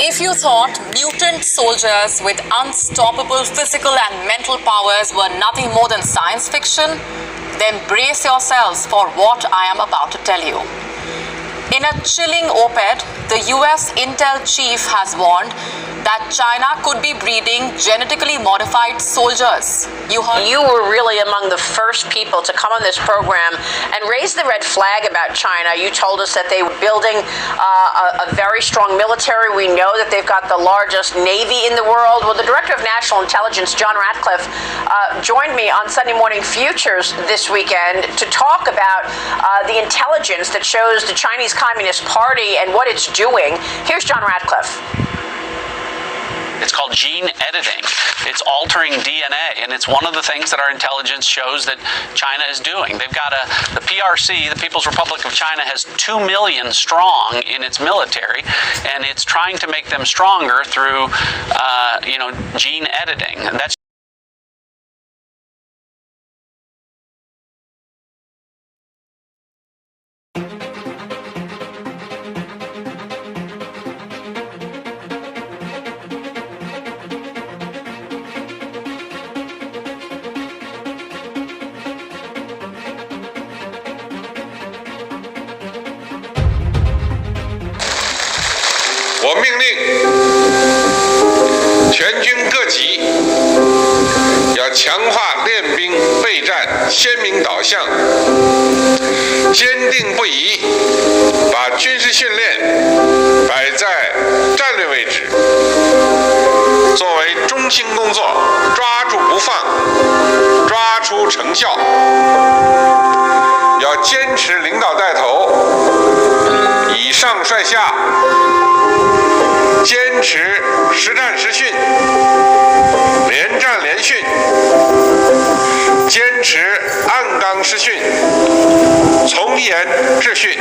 If you thought mutant soldiers with unstoppable physical and mental powers were nothing more than science fiction, then brace yourselves for what I am about to tell you. In a chilling op-ed, the US Intel chief has warned that China could be breeding genetically modified soldiers. You were really among the first people to come on this program and raise the red flag about China. You told us that they were building a very strong military. We know that they've got the largest Navy in the world. Well, the Director of National Intelligence, John Ratcliffe, joined me on Sunday Morning Futures this weekend to talk about the intelligence that shows the Chinese Communist Party and what it's doing. Here's John Ratcliffe. It's called gene editing. It's altering DNA, and it's one of the things that our intelligence shows that China is doing. They've got the PRC, the People's Republic of China, has 2 million strong in its military, and it's trying to make them stronger through, gene editing. And that's我命令全军各级要强化练兵备战鲜明导向，坚定不移把军事训练摆在战略位置，作为中心工作，抓住不放，抓出成效。要坚持领导带头，以上率下，坚持实战实训，连战连训，坚持按纲施训，从严治训。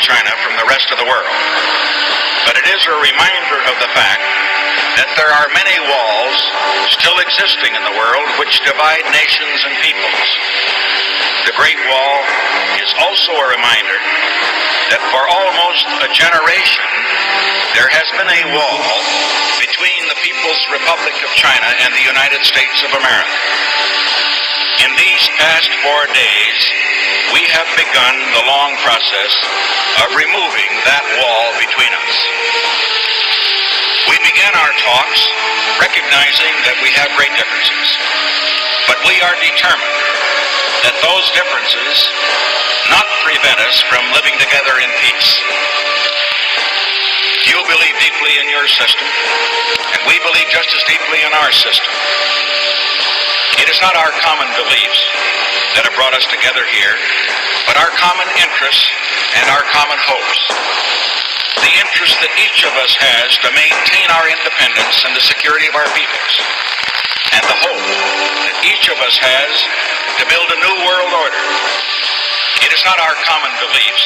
China from the rest of the world. But it is a reminder of the fact that there are many walls still existing in the world which divide nations and peoples. The Great Wall is also a reminder that for almost a generation there has been a wall between the People's Republic of China and the United States of America. In these past 4 days, we have begun the long process of removing that wall between us. We began our talks recognizing that we have great differences, but we are determined that those differences not prevent us from living together in peace. You believe deeply in your system, and we believe just as deeply in our system. It is not our common beliefs that have brought us together here, but our common interests and our common hopes. The interest that each of us has to maintain our independence and the security of our peoples, and the hope that each of us has to build a new world order. It is not our common beliefs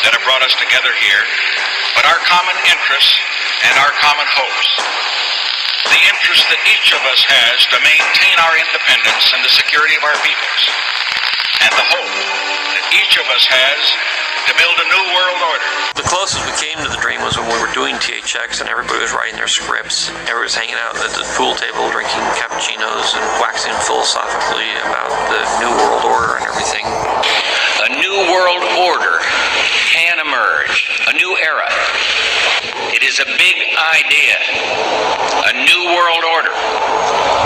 that have brought us together here, but our common interests and our common hopes. The interest that each of us has to maintain our independence and the security of our peoples, and the hope that each of us has to build a new world order. The closest we came to the dream was when we were doing THX and everybody was writing their scripts. Everybody was hanging out at the pool table drinking cappuccinos and waxing philosophically about the New World Order and everything. A new world order can emerge, a new era. It is a big idea, a new world order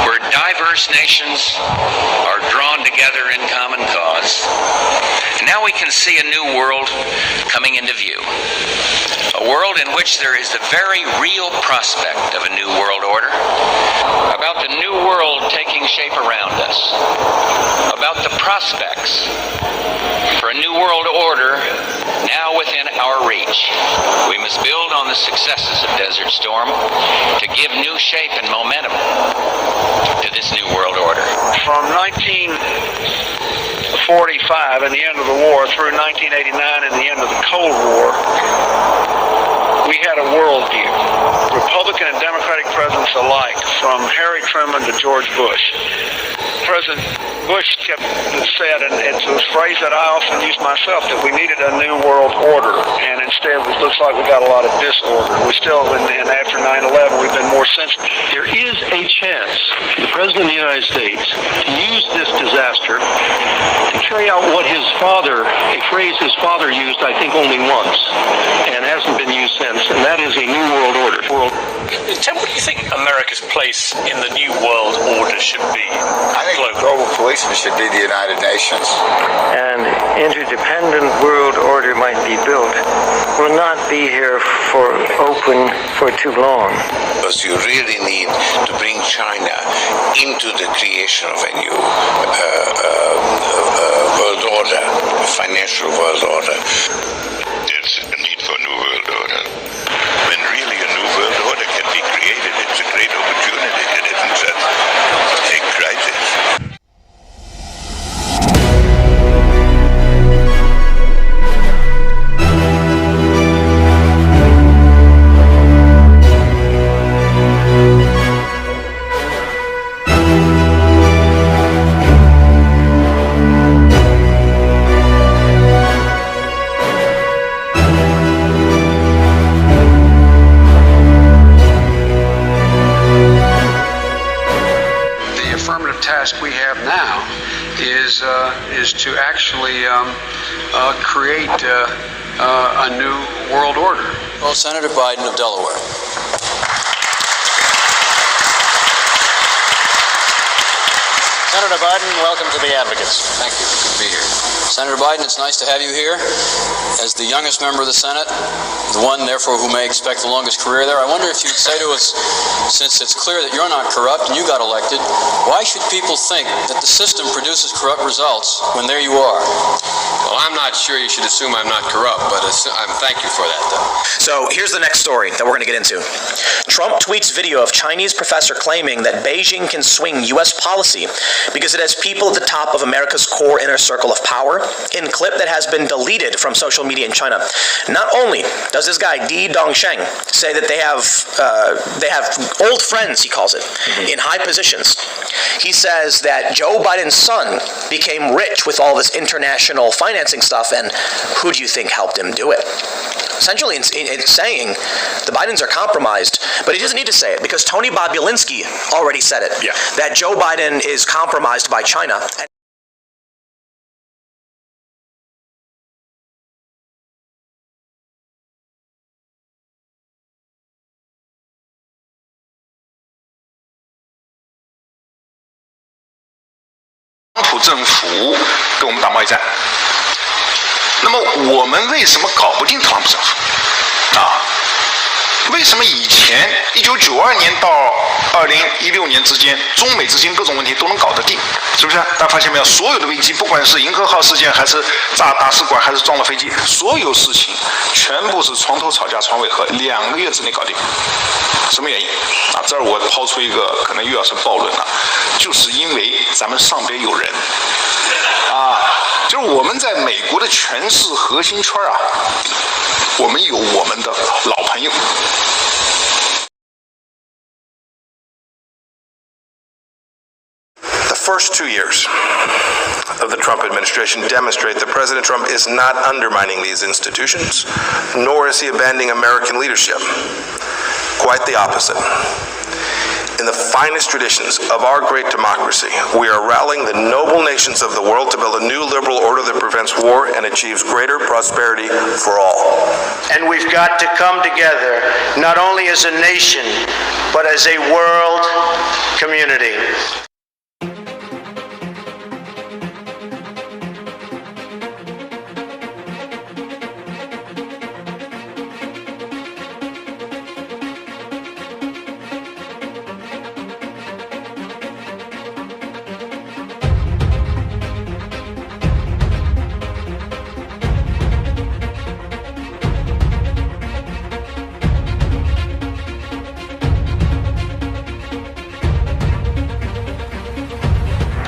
where diverse nations are drawn together in common cause. And now we can see a new world coming into view. A world in which there is the very real prospect of a new world order, about the new world taking shape around us, about the prospects for a new world order now within our reach. We must build on the successes of Desert Storm to give new shape and momentum to this new world order. From 1945 and the end of the war through 1989 and the end of the Cold War, we had a worldview. Republican and Democratic presidents alike, from Harry Truman to George Bush. President Bush kept said, and it's a phrase that I often use myself, that we needed a new world order, and instead it looks like we got a lot of disorder. We still, and after 9/11, we've been more sensitive. There is a chance for the President of the United States to use this disaster to carry out what his father, a phrase his father used, I think, only once, and hasn't been used since, and that is a new world order. Tim, what do you think America's place in the New World Order should be? I think global policeman should be the United Nations. An interdependent world order might be built. Will not be here for too long. Because you really need to bring China into the creation of a new world order, a financial world order. There's a need for a new world order. When really a new world order can be created, it's a great opportunity. It isn't just a crisis. task we have now is to actually create a new world order. Well, Senator Biden of Delaware. Senator Biden, welcome to the Advocates. Thank you. Good to be here. Senator Biden, it's nice to have you here. As the youngest member of the Senate, the one, therefore, who may expect the longest career there, I wonder if you'd say to us, since it's clear that you're not corrupt and you got elected, why should people think that the system produces corrupt results when there you are? Well, I'm not sure you should assume I'm not corrupt, but thank you for that, though. So here's the next story that we're going to get into. Trump tweets video of Chinese professor claiming that Beijing can swing U.S. policy because it has people at the top of America's core inner circle of power, in clip that has been deleted from social media in China. Not only does this guy, Di Dongsheng, say that they have old friends, he calls it, in high positions. He says that Joe Biden's son became rich with all this international financing stuff, and who do you think helped him do it? Essentially, it's saying the Bidens are compromised, but he doesn't need to say it because Tony Bobulinski already said it, that Joe Biden is compromised by China.特朗普政府跟我们打贸易战，那么我们为什么搞不定特朗普政府？为什么以前1992年到2016年之间，中美之间各种问题都能搞得定？是不是？大家发现没有？所有的危机，不管是银河号事件，还是炸大使馆，还是撞了飞机，所有事情全部是床头吵架床尾和，2个月之内搞定。什么原因？这儿我抛出一个可能又要是暴论了，就是因为咱们上边有人，就是我们在美国的权势核心圈我们有我们的老朋友。The first 2 years of the Trump administration demonstrate that President Trump is not undermining these institutions, nor is he abandoning American leadership. Quite the opposite. In the finest traditions of our great democracy, we are rallying the noble nations of the world to build a new liberal order that prevents war and achieves greater prosperity for all. And we've got to come together, not only as a nation, but as a world community.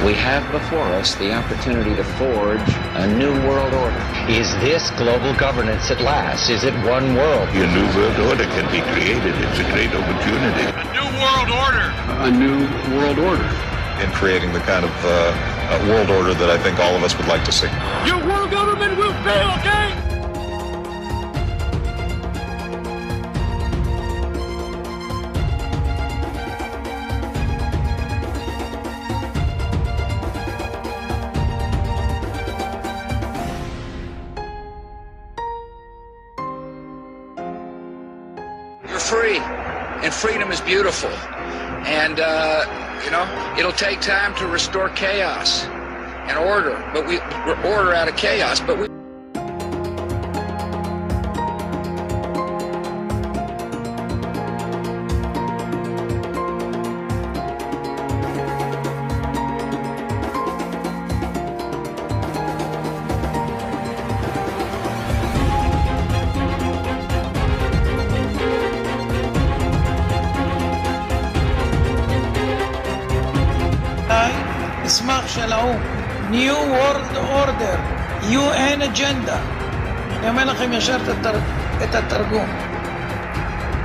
We have before us the opportunity to forge a new world order. Is this global governance at last? Is it one world? A new world order can be created. It's a great opportunity. A new world order. A new world order. In creating the kind of world order that I think all of us would like to see. Your world government will fail, okay? Free, and freedom is beautiful, and it'll take time to restore chaos and order, but we're order out of chaos, but we מסמך של האו"ם, New World Order, UN Agenda. אני אומר לכם ישר את התרגום.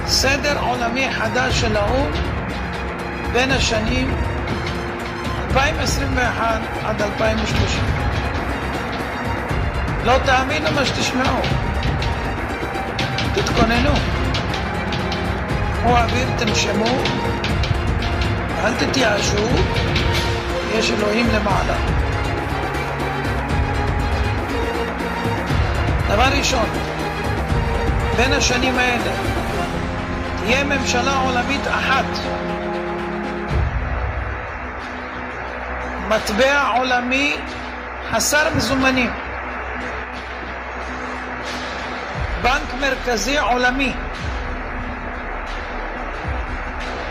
סדר עולמי חדש של האו"ם בין השנים 2021 עד 2030. לא תאמינו מה שתשמעו. תתכוננו. קחו אוויר, תנשמו, אל תתייאשו. יש אלוהים למעלה. דבר ראשון, בין השנים האלה תהיה ממשלה עולמית אחת, מטבע עולמי חסר מזומנים, בנק מרכזי עולמי,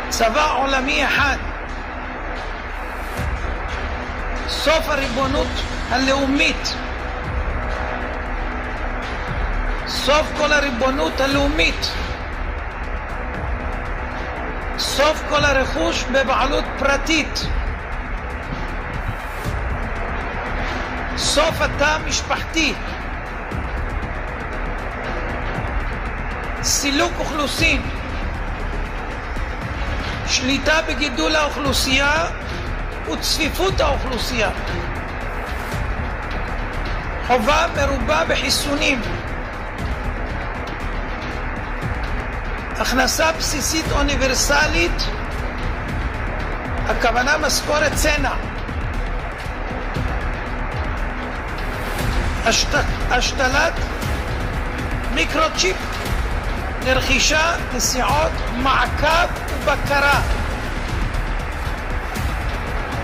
צבא עולמי אחד, סוף הריבונות הלאומית, סוף כל הריבונות הלאומית, סוף כל הרכוש בבעלות פרטית, סוף התא המשפחתי, סילוק אוכלוסין, שליטה בגידול האוכלוסייה וצפיפות האוכלוסייה, חובה מרובה בחיסונים, הכנסה בסיסית אוניברסלית, הכוונה משכורת צנע, השתלת מיקרוצ'יפ לרכישה, נסיעות, מעקב ובקרה,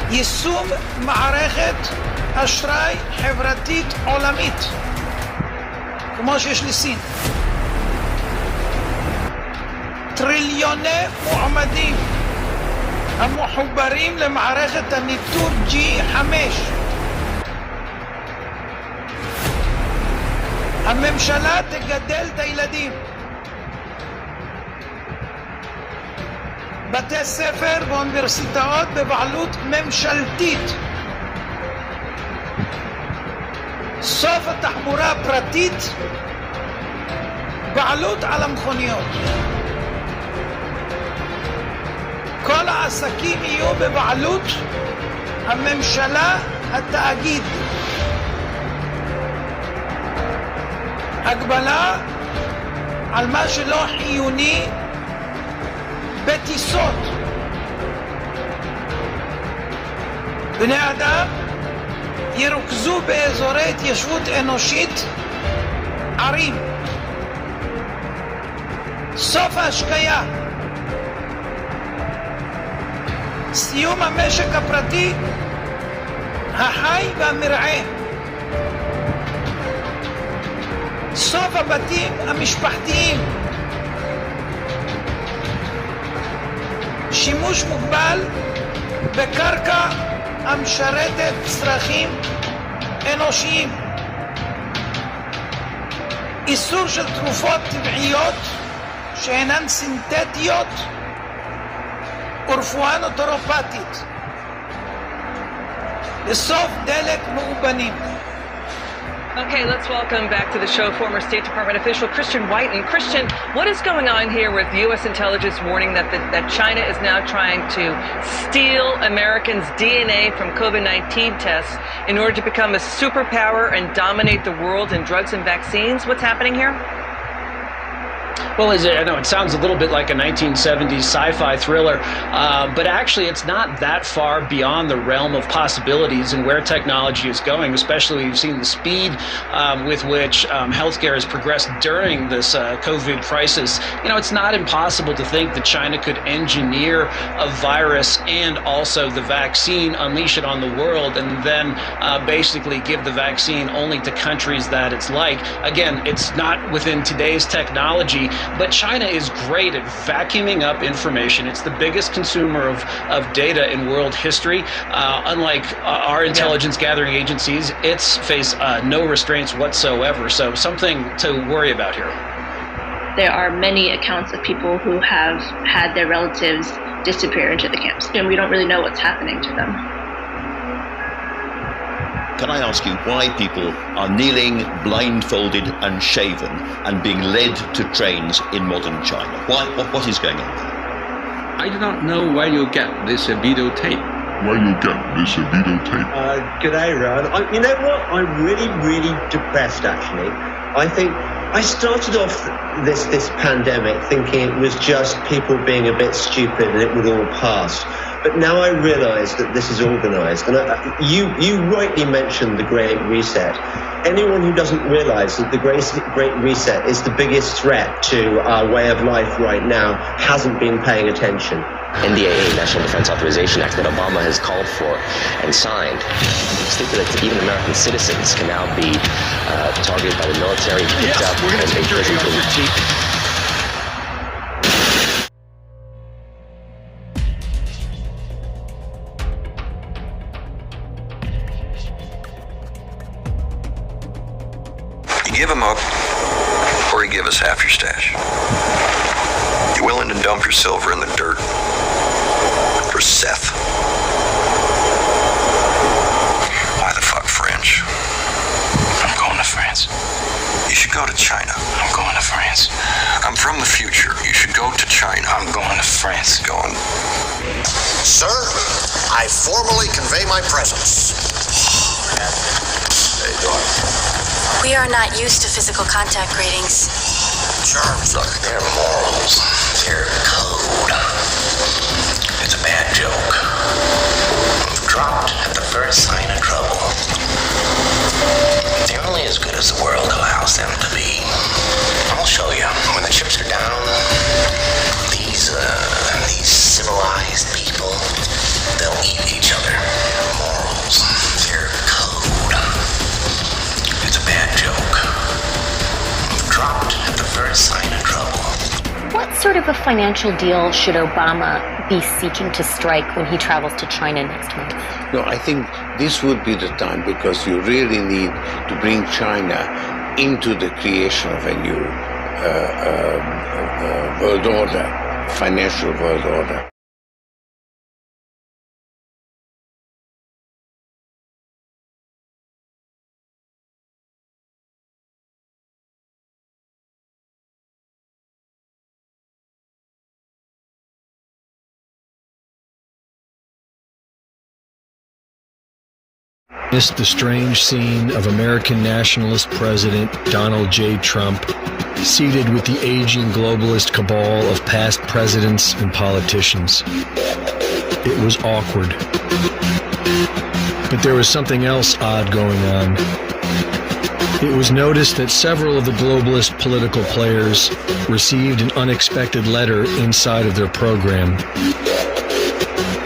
יישום מערכת אשראי חברתית עולמית כמו שיש לסין, טריליוני מועמדים המחוברים למערכת הניטור G5, הממשלה תגדל את הילדים, בתי ספר ואוניברסיטאות בבעלות ממשלתית, סוף התחבורה הפרטית, בעלות על המכוניות, כל העסקים יהיו בבעלות הממשלה, התאגיד, הגבלה על מה שלא חיוני בטיסות, בני אדם ירוכזו באזורי התיישבות אנושית, ערים, סוף ההשקיה, סיום המשק הפרטי, החי והמרעה, סוף הבתים המשפחתיים, שימוש מוגבל בקרקע המשרתת צרכים אנושיים, איסור של תרופות טבעיות שאינן סינתטיות ורפואה נוטורופטית, לסוף דלק מאובנים. Okay, let's welcome back to the show former State Department official Christian Whiten. Christian, what is going on here with U.S. intelligence warning that China is now trying to steal Americans' DNA from COVID-19 tests in order to become a superpower and dominate the world in drugs and vaccines? What's happening here? Well, I know it sounds a little bit like a 1970s sci-fi thriller, but actually it's not that far beyond the realm of possibilities and where technology is going, especially we've seen the speed with which healthcare has progressed during this COVID crisis. You know, it's not impossible to think that China could engineer a virus and also the vaccine, unleash it on the world, and then basically give the vaccine only to countries that it's like. Again, it's not within today's technology, but China is great at vacuuming up information. It's the biggest consumer of data in world history. Unlike our intelligence gathering agencies, it's face no restraints whatsoever. So something to worry about here. There are many accounts of people who have had their relatives disappear into the camps, and we don't really know what's happening to them. Can I ask you why people are kneeling, blindfolded and shaven and being led to trains in modern China? Why? What is going on? I do not know where you get this videotape. G'day, Rowan. You know what? I'm really depressed, actually. I think I started off this pandemic thinking it was just people being a bit stupid and it would all pass. But now I realise that this is organised. And you rightly mentioned the Great Reset. Anyone who doesn't realise that the Great Reset is the biggest threat to our way of life right now hasn't been paying attention. NDAA, National Defense Authorization Act, that Obama has called for and signed, stipulates that even American citizens can now be targeted by the military, picked up, and imprisoned. You give them up, your stash? You willing to dump your silver in the dirt? For Seth? Why the fuck French? I'm going to France. You should go to China. I'm going to France. I'm from the future. You should go to China. I'm going to France. Going. Sir, I formally convey my presence. Hey, daughter. We are not used to physical contact greetings. Germs are their morals, their code. It's a bad joke. Dropped at the first sign of trouble. They're only as good as the world allows them to be. I'll show you. When the chips are down, these civilized people, they'll eat each other. Their morals, their code. It's a bad joke. Dropped at the first sign of trouble. What sort of a financial deal should Obama be seeking to strike when he travels to China next month? No, I think this would be the time, because you really need to bring China into the creation of a new world order, financial world order. The strange scene of American nationalist President Donald J. Trump seated with the aging globalist cabal of past presidents and politicians. It was awkward. But there was something else odd going on. It was noticed that several of the globalist political players received an unexpected letter inside of their program.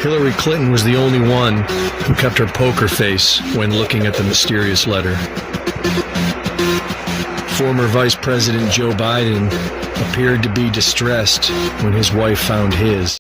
Hillary Clinton was the only one who kept her poker face when looking at the mysterious letter. Former Vice President Joe Biden appeared to be distressed when his wife found his.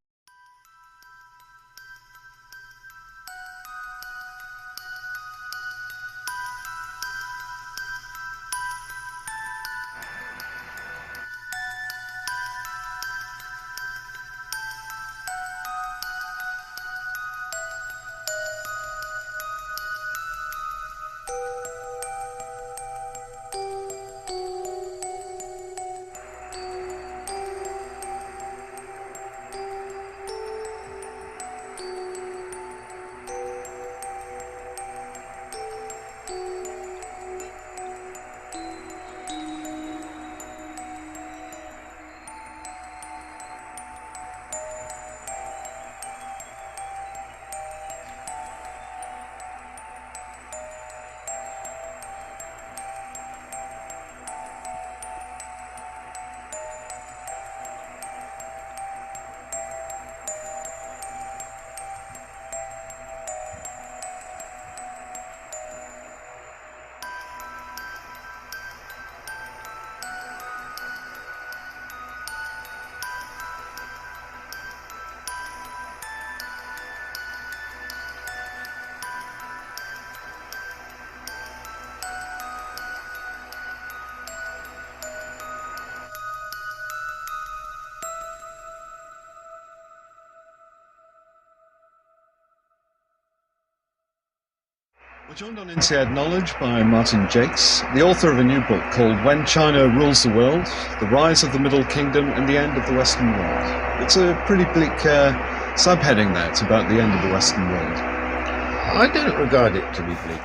We're joined on Inside Knowledge by Martin Jakes, the author of a new book called When China Rules the World, The Rise of the Middle Kingdom and the End of the Western World. It's a pretty bleak subheading there. It's about the end of the Western world. I don't regard it to be bleak.